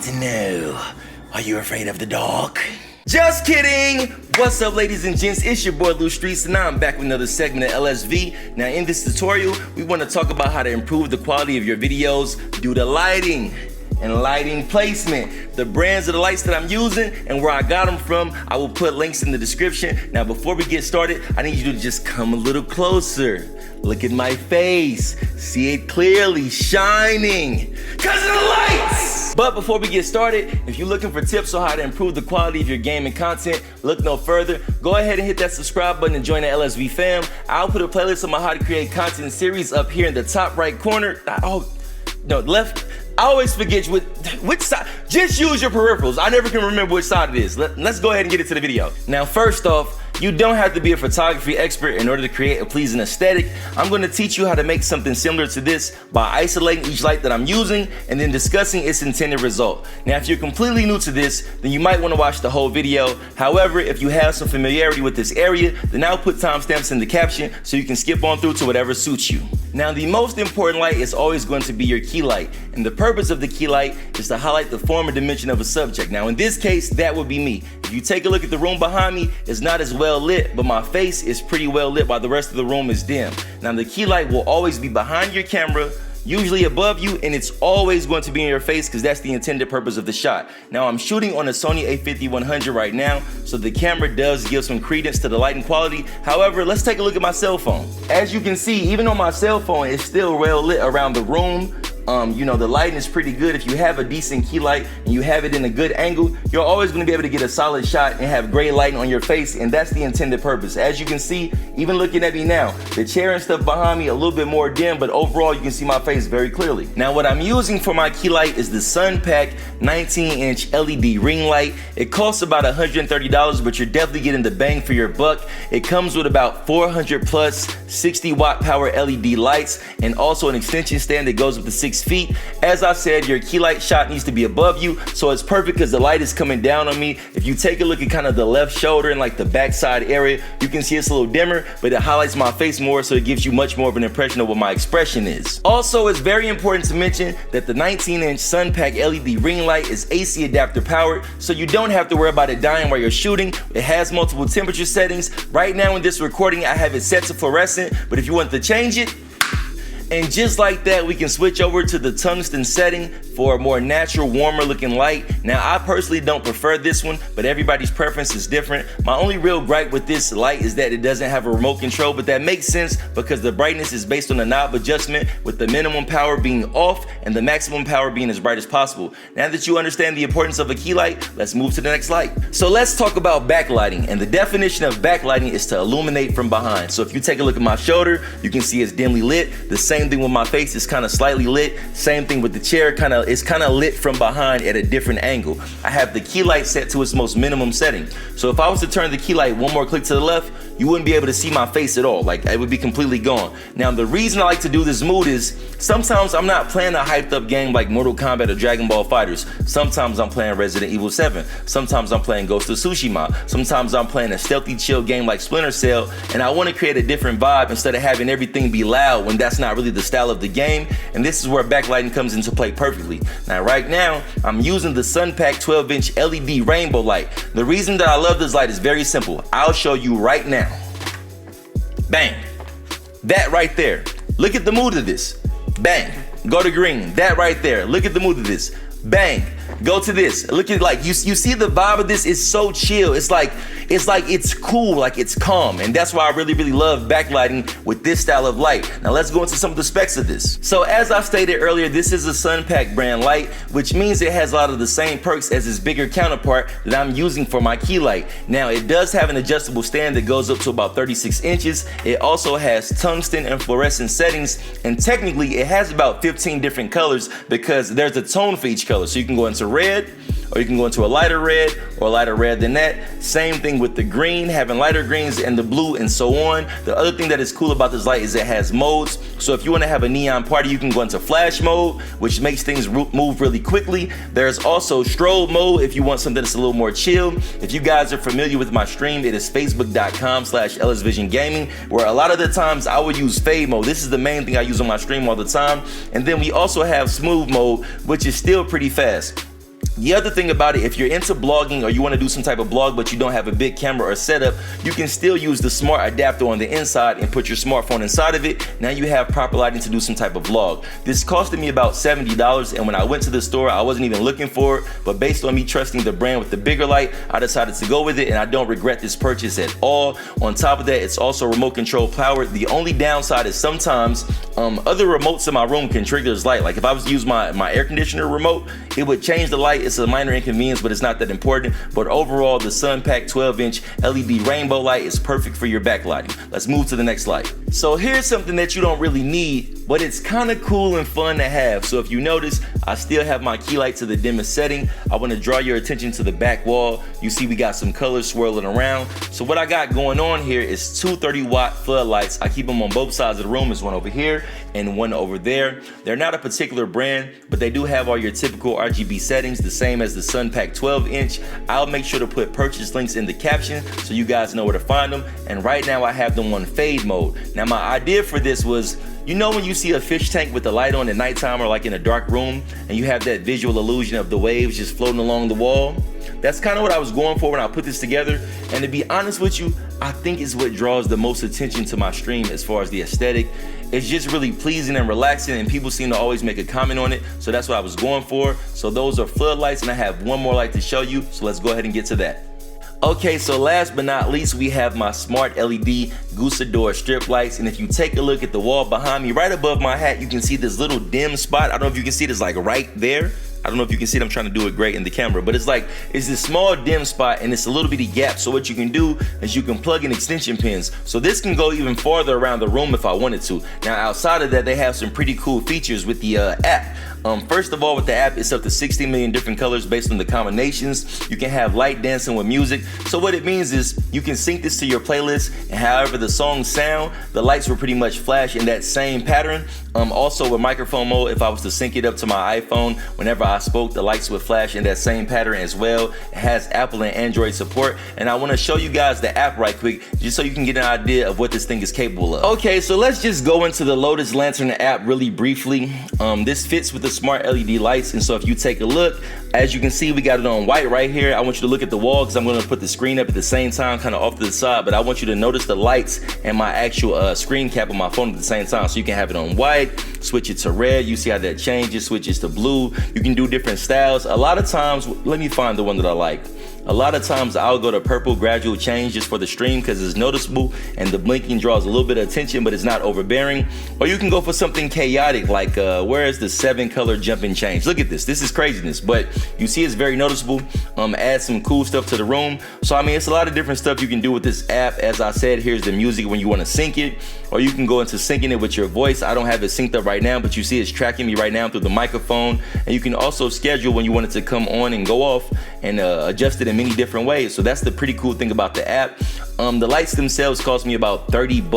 to know, are you afraid of the dark? Just kidding! What's up, ladies and gents? It's your boy Lou Streets, and I'm back with another segment of LSV. Now, in this tutorial, we want to talk about how to improve the quality of your videos due to lighting and lighting placement. The brands of the lights that I'm using and where I got them from, I will put links in the description. Now, before we get started, I need you to just come a little closer. Look at my face. See it clearly shining because of the lights. But before we get started, if you're looking for tips on how to improve the quality of your gaming content, look no further. Go ahead and hit that subscribe button and join the LSV fam. I'll put a playlist on my how to create content series up here in the top right corner. Left. I always forget which side. Just use your peripherals. I never can remember which side it is. Let's go ahead and get into the video. Now, first off, you don't have to be a photography expert in order to create a pleasing aesthetic. I'm going to teach you how to make something similar to this by isolating each light that I'm using and then discussing its intended result. Now, if you're completely new to this, then you might want to watch the whole video. However, if you have some familiarity with this area, then I'll put timestamps in the caption so you can skip on through to whatever suits you. Now, the most important light is always going to be your key light, and the purpose of the key light is to highlight the form or dimension of a subject. Now, in this case, that would be me. If you take a look at the room behind me, it's not as well lit, but my face is pretty well lit while the rest of the room is dim. Now, the key light will always be behind your camera, usually above you, and it's always going to be in your face because that's the intended purpose of the shot. Now, I'm shooting on a Sony a5100 right now, so the camera does give some credence to the lighting quality. However, let's take a look at my cell phone. As you can see, even on my cell phone, it's still well lit around the room. The lighting is pretty good. If you have a decent key light and you have it in a good angle, you're always going to be able to get a solid shot and have great lighting on your face, and that's the intended purpose. As you can see, even looking at me now, the chair and stuff behind me a little bit more dim, but overall you can see my face very clearly. Now, what I'm using for my key light is the Sunpak 19-inch LED ring light. It costs about $130, but you're definitely getting the bang for your buck. It comes with about 400 plus 60-watt power LED lights and also an extension stand that goes up to 6 feet. As I said, your key light shot needs to be above you, so it's perfect because the light is coming down on me. If you take a look at kind of the left shoulder and like the backside area, you can see it's a little dimmer, but it highlights my face more, so it gives you much more of an impression of what my expression is. Also, it's very important to mention that the 19-inch Sunpak LED ring light is AC adapter powered, so you don't have to worry about it dying while you're shooting. It has multiple temperature settings. Right now in this recording, I have it set to fluorescent, but if you want to change it, and just like that, we can switch over to the tungsten setting for a more natural, warmer looking light. Now, I personally don't prefer this one, but everybody's preference is different. My only real gripe with this light is that it doesn't have a remote control, but that makes sense because the brightness is based on the knob adjustment, with the minimum power being off and the maximum power being as bright as possible. Now that you understand the importance of a key light, let's move to the next light. So let's talk about backlighting, and the definition of backlighting is to illuminate from behind. So if you take a look at my shoulder, you can see it's dimly lit. The same thing with my face, is kind of slightly lit. Same thing with the chair, it's kind of lit from behind at a different angle. I have the key light set to its most minimum setting. So if I was to turn the key light one more click to the left, you wouldn't be able to see my face at all. Like, it would be completely gone. Now, the reason I like to do this mood is sometimes I'm not playing a hyped up game like Mortal Kombat or Dragon Ball FighterZ. Sometimes I'm playing Resident Evil 7. Sometimes I'm playing Ghost of Tsushima. Sometimes I'm playing a stealthy chill game like Splinter Cell, and I want to create a different vibe instead of having everything be loud when that's not really the style of the game. And this is where backlighting comes into play perfectly. Now, right now, I'm using the Sunpak 12-inch LED rainbow light. The reason that I love this light is very simple. I'll show you right now. Bang. That right there. Look at the mood of this. Bang. Go to green. That right there. Look at the mood of this. Bang. Go to this. Look at, like, you see the vibe of this is so chill. It's like it's cool, like it's calm, and that's why I really love backlighting with this style of light. Now let's go into some of the specs of this. So as I stated earlier, this is a Sunpak brand light, which means it has a lot of the same perks as its bigger counterpart that I'm using for my key light. Now, it does have an adjustable stand that goes up to about 36 inches. It also has tungsten and fluorescent settings, and technically it has about 15 different colors because there's a tone for each color. So you can go into red, or you can go into a lighter red or a lighter red than that. Same thing with the green, having lighter greens, and the blue, and so on. The other thing that is cool about this light is it has modes. So if you want to have a neon party, you can go into flash mode, which makes things move really quickly. There's also strobe mode if you want something that's a little more chill. If you guys are familiar with my stream, it is facebook.com/LSVisionGaming, where a lot of the times I would use fade mode. This is the main thing I use on my stream all the time. And then we also have smooth mode, which is still pretty fast. The other thing about it, if you're into blogging or you want to do some type of blog but you don't have a big camera or setup, you can still use the smart adapter on the inside and put your smartphone inside of it. Now you have proper lighting to do some type of vlog. This costed me about $70, and when I went to the store, I wasn't even looking for it, but based on me trusting the brand with the bigger light, I decided to go with it, and I don't regret this purchase at all. On top of that, it's also remote control powered. The only downside is sometimes other remotes in my room can trigger this light. Like if I was to use my air conditioner remote, it would change the light. It's a minor inconvenience, but it's not that important. But overall, the Sunpak 12-inch LED rainbow light is perfect for your backlighting. Let's move to the next light. So here's something that you don't really need, but it's kind of cool and fun to have. So if you notice, I still have my key light to the dimmest setting. I want to draw your attention to the back wall. You see we got some colors swirling around. So what I got going on here is two 30-watt floodlights. I keep them on both sides of the room. There's one over here and one over there. They're not a particular brand, but they do have all your typical RGB settings, the same as the Sunpak 12-inch. I'll make sure to put purchase links in the caption so you guys know where to find them. And right now I have them on fade mode. Now my idea for this was, you know when you see a fish tank with the light on at nighttime or like in a dark room and you have that visual illusion of the waves just floating along the wall? That's kind of what I was going for when I put this together. And to be honest with you, I think it's what draws the most attention to my stream as far as the aesthetic. It's just really pleasing and relaxing, and people seem to always make a comment on it. So that's what I was going for. So those are floodlights, and I have one more light to show you. So let's go ahead and get to that. Okay, so last but not least, we have my smart LED Gusodor strip lights. And if you take a look at the wall behind me, right above my hat, you can see this little dim spot. I don't know if you can see this, like right there. I don't know if you can see it. I'm trying to do it great in the camera, but it's this small dim spot and it's a little bitty gap. So what you can do is you can plug in extension pins. So this can go even farther around the room if I wanted to. Now outside of that, they have some pretty cool features with the app. First of all, with the app, it's up to 60 million different colors based on the combinations. You can have light dancing with music. So what it means is you can sync this to your playlist, and however the songs sound, the lights will pretty much flash in that same pattern. Also with microphone mode, if I was to sync it up to my iPhone, whenever I spoke, the lights would flash in that same pattern as well. It has Apple and Android support, and I want to show you guys the app right quick just so you can get an idea of what this thing is capable of. Okay, so let's just go into the Lotus Lantern app really briefly. This fits with the smart LED lights, and so if you take a look, as you can see, we got it on white right here. I want you to look at the wall because I'm going to put the screen up at the same time, kind of off to the side, but I want you to notice the lights and my actual screen cap on my phone at the same time. So you can have it on white, switch it to red, you see how that changes, switches to blue. You can do different styles. A lot of times, let me find the one that I like. A lot of times I'll go to purple gradual change just for the stream because it's noticeable and the blinking draws a little bit of attention, but it's not overbearing. Or you can go for something chaotic like where is the 7-color jumping change? Look at this. This is craziness, but you see it's very noticeable. Add some cool stuff to the room. So I mean, it's a lot of different stuff you can do with this app. As I said, here's the music when you want to sync it, or you can go into syncing it with your voice. I don't have it synced up right now, but you see it's tracking me right now through the microphone. And you can also schedule when you want it to come on and go off and adjust it in many different ways. So that's the pretty cool thing about the app. The lights themselves cost me about $30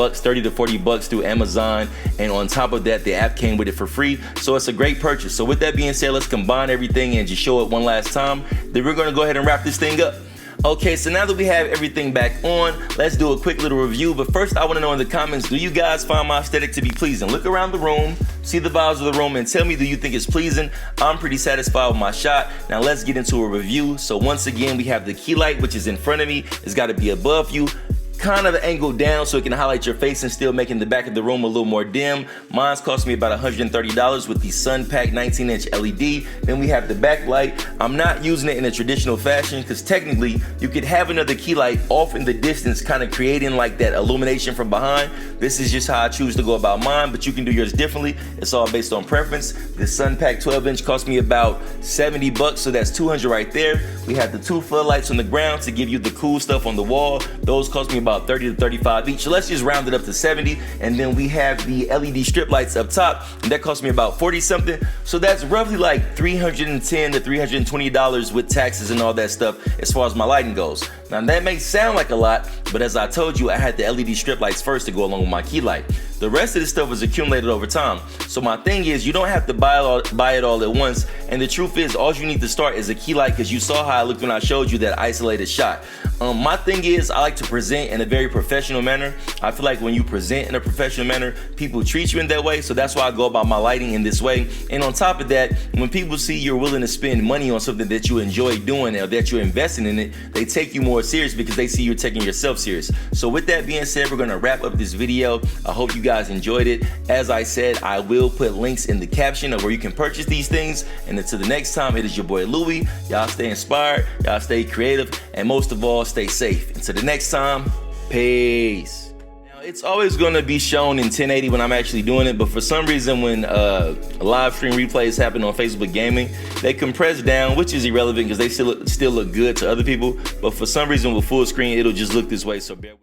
to $40 through Amazon, and on top of that, the app came with it for free. So it's a great purchase. So with that being said, let's combine everything and just show it one last time. Then we're going to go ahead and wrap this thing up. Okay, so now that we have everything back on, let's do a quick little review. But first, I want to know in the comments, do you guys find my aesthetic to be pleasing? Look around the room, see the vibes of the room, and tell me, do you think it's pleasing? I'm pretty satisfied with my shot. Now let's get into a review. So once again, we have the key light, which is in front of me. It's got to be above you, kind of angled down so it can highlight your face and still making the back of the room a little more dim. Mine's cost me about $130 with the Sunpak 19-inch LED. Then we have the backlight. I'm not using it in a traditional fashion because technically you could have another key light off in the distance, kind of creating like that illumination from behind. This is just how I choose to go about mine, but you can do yours differently. It's all based on preference. The Sunpak 12-inch cost me about $70, so that's $200 right there. We have the 2 floodlights on the ground to give you the cool stuff on the wall. Those cost me about $30 to $35 each. So let's just round it up to 70. And then we have the LED strip lights up top, and that cost me about 40 something. So that's roughly like $310 to $320 with taxes and all that stuff as far as my lighting goes. Now that may sound like a lot, but as I told you, I had the LED strip lights first to go along with my key light. The rest of this stuff is accumulated over time. So my thing is, you don't have to buy it all at once. And the truth is, all you need to start is a key light, because you saw how I looked when I showed you that isolated shot. My thing is, I like to present in a very professional manner. I feel like when you present in a professional manner, people treat you in that way. So that's why I go about my lighting in this way. And on top of that, when people see you're willing to spend money on something that you enjoy doing or that you're investing in it, they take you more serious because they see you're taking yourself serious. So with that being said, we're gonna wrap up this video. I hope you guys enjoyed it. As I said, I will put links in the caption of where you can purchase these things. And until the next time, it is your boy Louie. Y'all stay inspired, y'all stay creative, and most of all, stay safe. Until the next time, peace. Now, it's always gonna be shown in 1080 when I'm actually doing it, but for some reason when live stream replays happen on Facebook Gaming, they compress down, which is irrelevant because they still look good to other people. But for some reason with full screen, it'll just look this way, so bear with me.